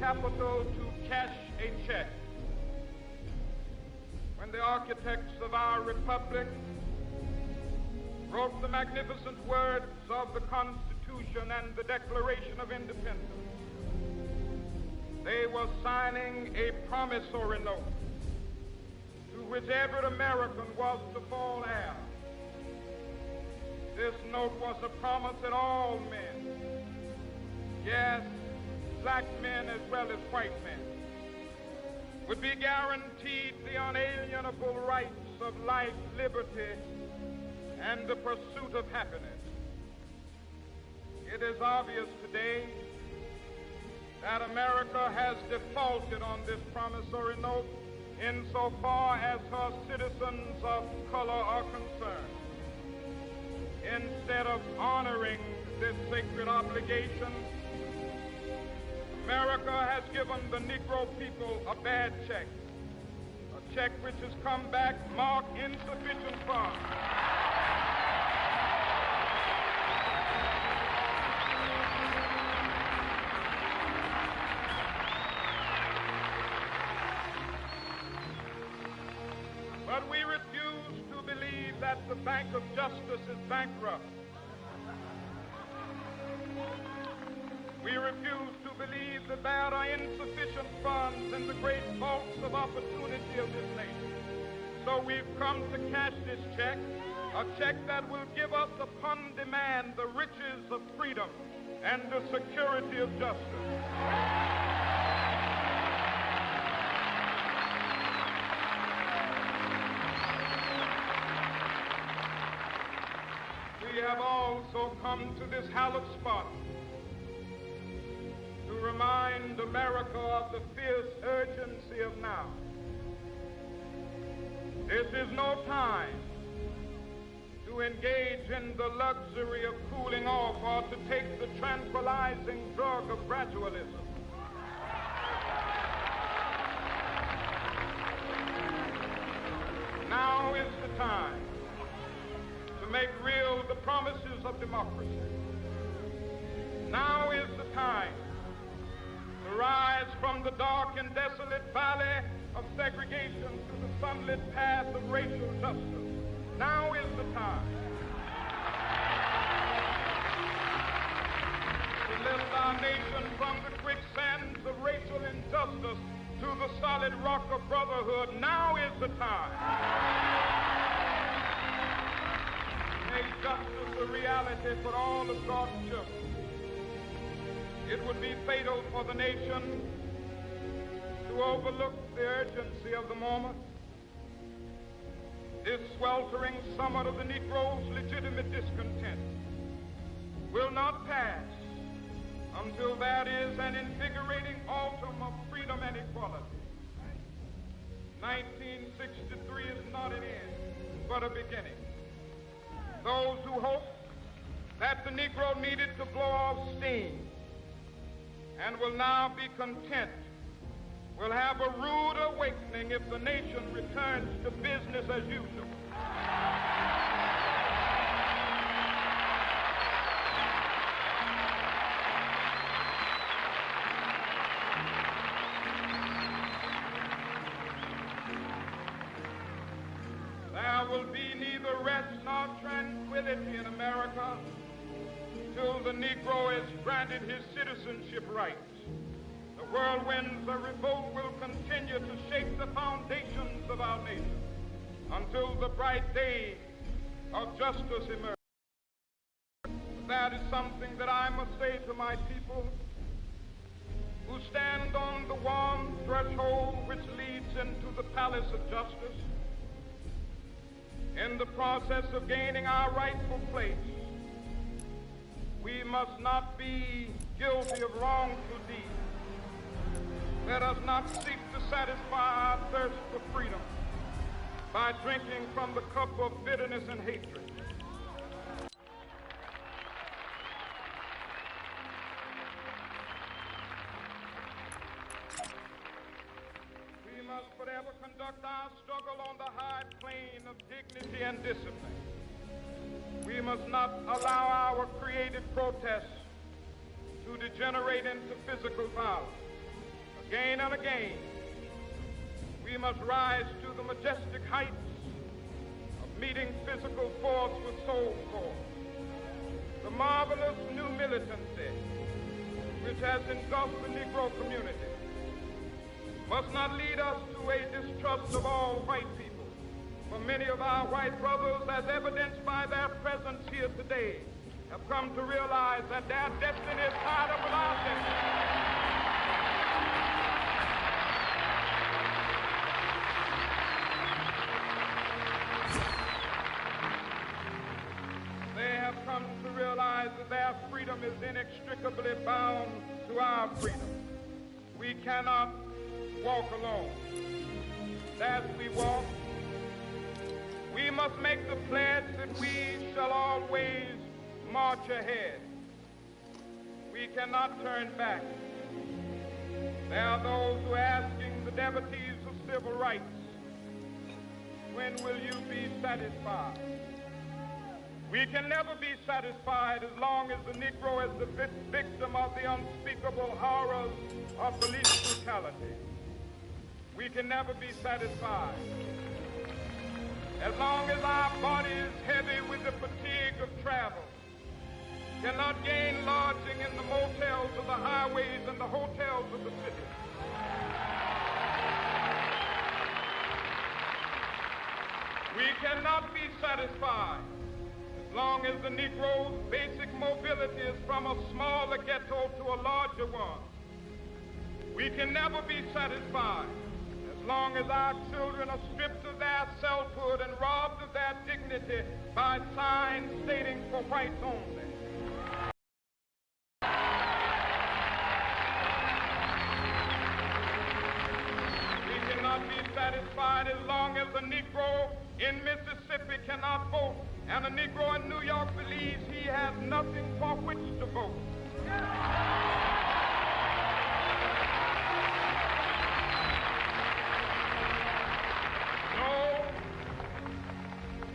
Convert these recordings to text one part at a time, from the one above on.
capital to cash a check. When the architects of our republic wrote the magnificent words of the Constitution and the Declaration of Independence, they were signing a promissory note to which every American was to fall heir. This note was a promise that all men, yes, black men as well as white men, would be guaranteed the unalienable rights of life, liberty, and the pursuit of happiness. It is obvious today that America has defaulted on this promissory note insofar as her citizens of color are concerned. Instead of honoring this sacred obligation, America has given the Negro people a bad check, a check which has come back marked insufficient funds. But we refuse to believe that the Bank of Justice is bankrupt. We refuse to believe that there are insufficient funds in the great vaults of opportunity of this nation. So we've come to cash this check, a check that will give us upon demand the riches of freedom and the security of justice. We have also come to this hallowed spot to remind America of the fierce urgency of now. This is no time to engage in the luxury of cooling off or to take the tranquilizing drug of gradualism. Now is the time to make real the promises of democracy. Now is the time to rise from the dark and desolate valley of segregation to the sunlit path of racial justice. Now is the time to lift our nation from the quicksands of racial injustice to the solid rock of brotherhood. Now is the time. Make justice a reality for all of God's children. It would be fatal for the nation to overlook the urgency of the moment. This sweltering summit of the Negro's legitimate discontent will not pass until there is an invigorating autumn of freedom and equality. 1963 is not an end, but a beginning. Those who hoped that the Negro needed to blow off steam and will now be content will have a rude awakening if the nation returns to business as usual. There will be neither rest nor tranquility in America till the Negro is granted his citizenship rights. The whirlwinds of revolt will continue to shake the foundations of our nation until the bright day of justice emerges. That is something that I must say to my people who stand on the warm threshold which leads into the palace of justice. In the process of gaining our rightful place, we must not be guilty of wrongful deeds. Let us not seek to satisfy our thirst for freedom by drinking from the cup of bitterness and hatred. We must forever conduct our struggle on the high plane of dignity and discipline. We must not allow our creative protests to degenerate into physical violence. Again and again, we must rise to the majestic heights of meeting physical force with soul force. The marvelous new militancy which has engulfed the Negro community must not lead us to a distrust of all white people. For many of our white brothers, as evidenced by their presence here today, have come to realize that their destiny is tied up with our destiny. They have come to realize that their freedom is inextricably bound to our freedom. We cannot walk alone. As we walk, we must make the pledge that we shall always march ahead. We cannot turn back. There are those who are asking the devotees of civil rights, when will you be satisfied? We can never be satisfied as long as the Negro is the victim of the unspeakable horrors of police brutality. We can never be satisfied as long as our body is heavy with the fatigue of travel, cannot gain lodging in the motels of the highways and the hotels of the city. We cannot be satisfied as long as the Negro's basic mobility is from a smaller ghetto to a larger one. We can never be satisfied as long as our children are stripped of their selfhood and robbed of their dignity by signs stating for whites only. We cannot be satisfied as long as a Negro in Mississippi cannot vote and a Negro in New York believes he has nothing for which to vote.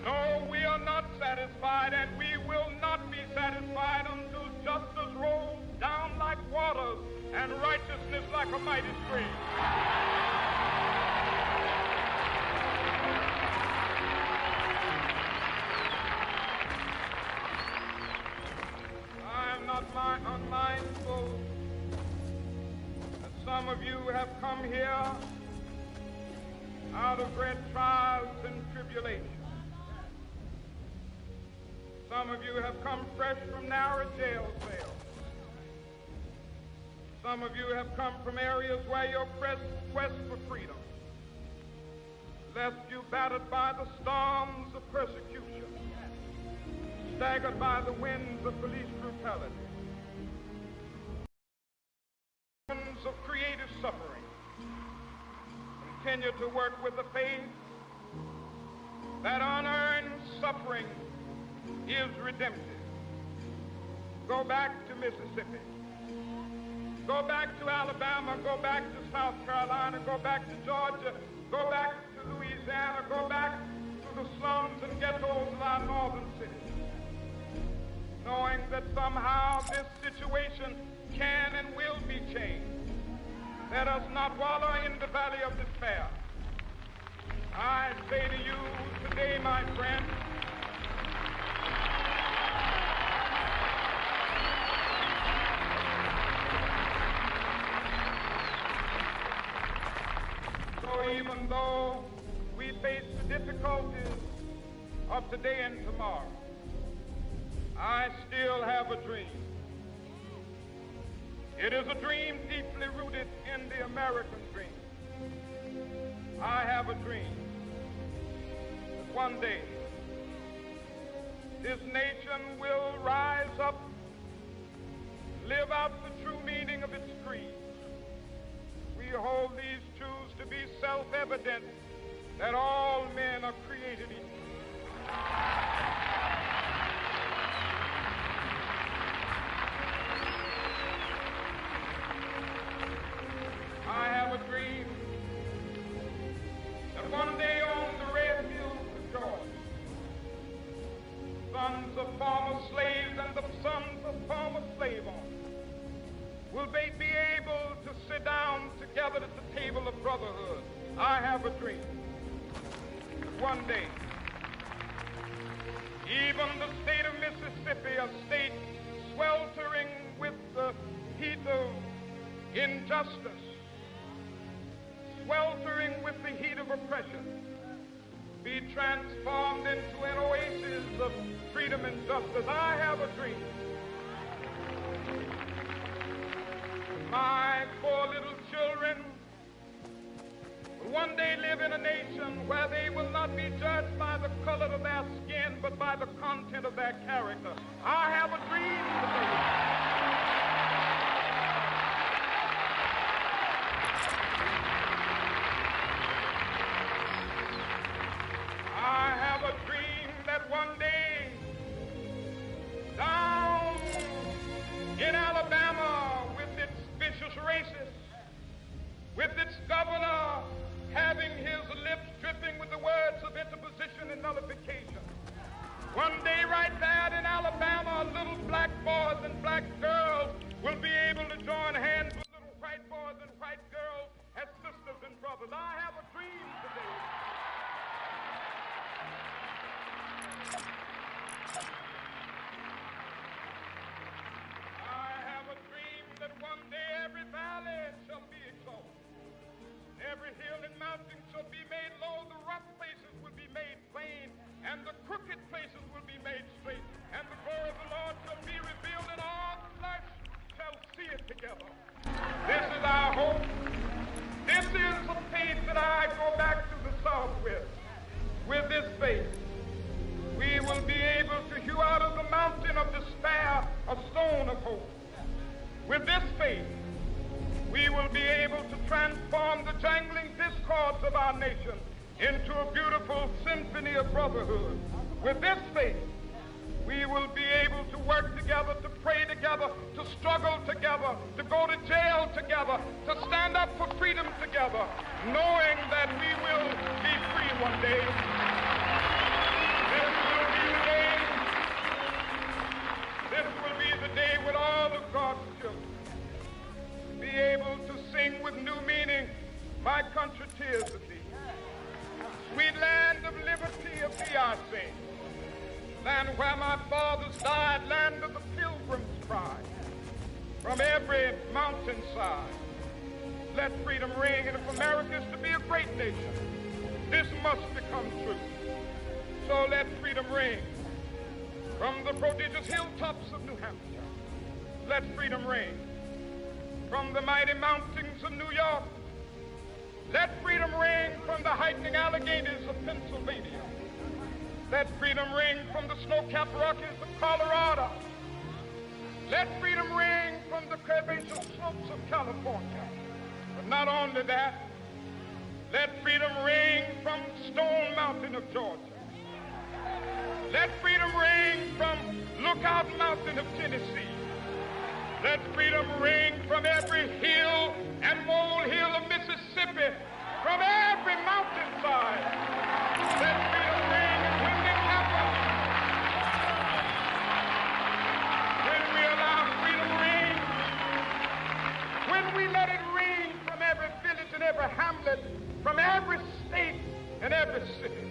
No, we are not satisfied, and we will not be satisfied until justice rolls down like waters and righteousness like a mighty stream. I am not unmindful that some of you have come here out of great trials and tribulations. Some of you have come fresh from narrow jail cells. Some of you have come from areas where your quest for freedom left you battered by the storms of persecution, staggered by the winds of police brutality, winds of creative suffering. Continue to work with the faith that unearned suffering is redemptive. Go back to Mississippi. Go back to Alabama. Go back to South Carolina. Go back to Georgia. Go back to Louisiana. Go back to the slums and ghettos of our northern cities, knowing that somehow this situation can and will be changed. Let us not wallow in the valley of despair. I say to you today, my friend, so even though we face the difficulties of today and tomorrow, I still have a dream. It is a dream deeply rooted in the American dream. I have a dream that one day this nation will rise up, live out the true meaning of its creed. We hold these truths to be self-evident that all men are created equal. I have a dream that one day on the red hills of Georgia, sons of former slaves and the sons of former slave owners will be able to sit down together brotherhood. I have a dream that one day, even the state of Mississippi, a state sweltering with the heat of injustice, sweltering with the heat of oppression, be transformed into an oasis of freedom and justice. I have a dream. My poor little children will one day live in a nation where they will not be judged by the color of their skin, but by the content of their character. I have a dream today. I have a dream that one day, down in Alabama, with its vicious racists, with its governor having his lips dripping with the words of interposition and nullification, one day right there in Alabama, little black boys and black girls will be able to join hands with little white boys and white girls as sisters and brothers. I have a dream today. That one day every valley shall be exalted, every hill and mountain shall be made low, the rough places will be made plain, and the crooked places will be made straight, and the glory of the Lord shall be revealed, and all flesh shall see it together. This is our hope. This is the faith that I go back to the South with. With this faith, we will be able to hew out of the mountain of despair a stone of hope. With this faith, we will be able to transform the jangling discords of our nation into a beautiful symphony of brotherhood. With this faith, we will be able to work together, to pray together, to struggle together, to go to jail together, to stand up for freedom together, knowing that we will be free one day. This will be the day. This will be the day when all of God's children be able to sing with new meaning, my country tears of thee. Sweet land of liberty of thee I sing. Land where my fathers died, land of the pilgrim's pride. From every mountainside, let freedom ring. And if America is to be a great nation, this must become true. So let freedom ring. From the prodigious hilltops of New Hampshire, let freedom ring. From the mighty mountains of New York, let freedom ring. From the heightening Alleghenies of Pennsylvania, let freedom ring. From the snow-capped Rockies of Colorado, let freedom ring. From the curvaceous slopes of California. But not only that, let freedom ring from Stone Mountain of Georgia. Let freedom ring from Lookout Mountain of Tennessee. Let freedom ring from every hill and molehill of Mississippi, from every mountainside. Let freedom ring, and when it happens, when we allow freedom ring, when we let it ring from every village and every hamlet, from every state and every city,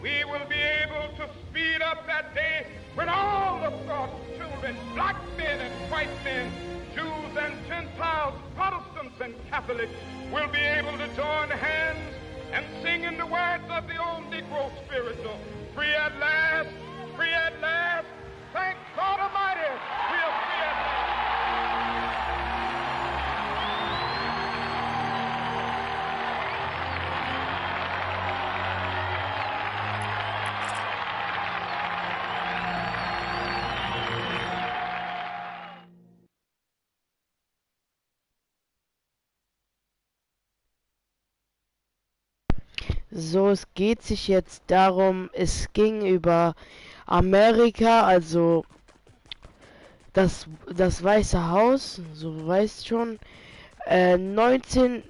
we will be able to speed up that day when all of God's children, black men and white men, Jews and Gentiles, Protestants and Catholics, will be able to join hands and sing in the words of the old Negro spiritual, free at last, thank God Almighty, we are free at last. So, es geht sich jetzt darum, es ging über Amerika, also das Weiße Haus, so weißt schon, 19,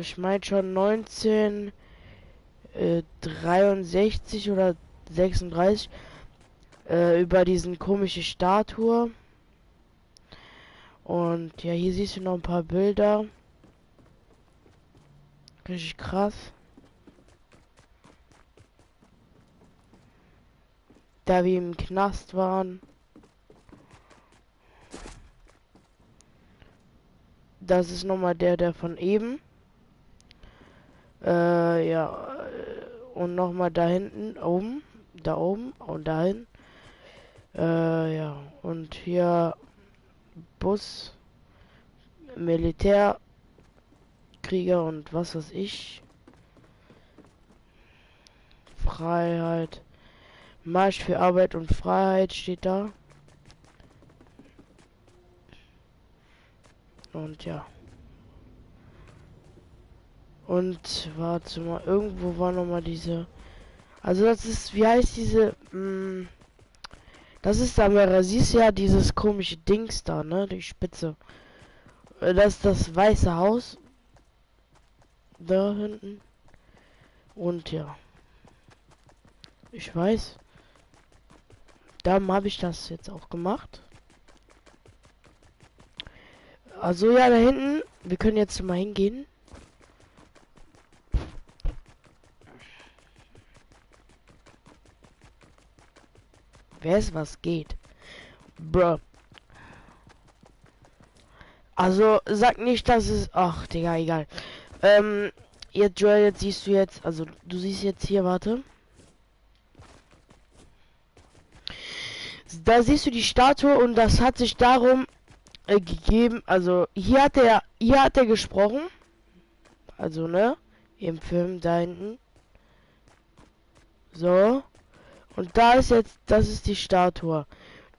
ich meine schon 1963 oder 36, über diesen komische Statue. Und ja, hier siehst du noch ein paar Bilder. Richtig krass. Da wir im Knast waren. Das ist nochmal der von eben. Ja. Und nochmal da hinten, oben. Da oben und dahin. Ja. Und hier Bus, Militär, Krieger und was weiß ich. Freiheit. Marsch für Arbeit und Freiheit steht da. Und ja. Und warte mal, irgendwo war noch mal diese. Also das ist, wie heißt diese? Das ist da mehrere. Siehst du ja dieses komische Dings da, ne? Die Spitze. Das ist das Weiße Haus. Da hinten. Und ja. Ich weiß. Darum habe ich das jetzt auch gemacht. Also ja, da hinten. Wir können jetzt mal hingehen. Wer ist was geht? Bro. Also sag nicht, dass es. Ach, Digga, egal. Jetzt, Joel, jetzt siehst du jetzt. Also du siehst jetzt hier, warte. Da siehst du die Statue und das hat sich darum gegeben. Also hier hat er gesprochen. Also ne, im Film da hinten. So. Und da ist jetzt, das ist die Statue.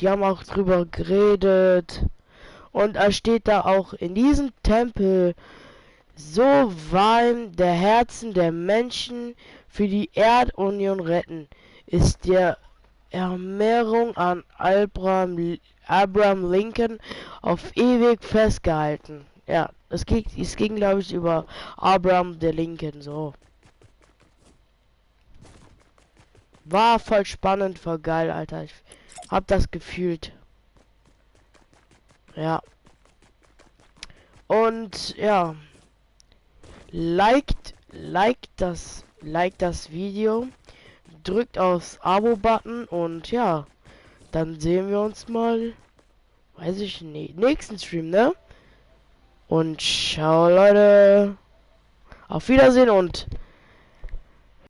Die haben auch drüber geredet. Und er steht da auch in diesem Tempel. So wollen der Herzen der Menschen für die Erdunion retten. Ist der Ernährung an Abraham Lincoln auf ewig festgehalten. Ja, es ging glaube ich über Abraham der Lincoln so. War voll spannend, voll geil, Alter. Ich hab das gefühlt. Ja. Und ja. Liked das Video. Drückt aufs Abo-Button und ja. Dann sehen wir uns mal. Weiß ich nicht. Nächsten Stream, ne? Und ciao, Leute. Auf Wiedersehen und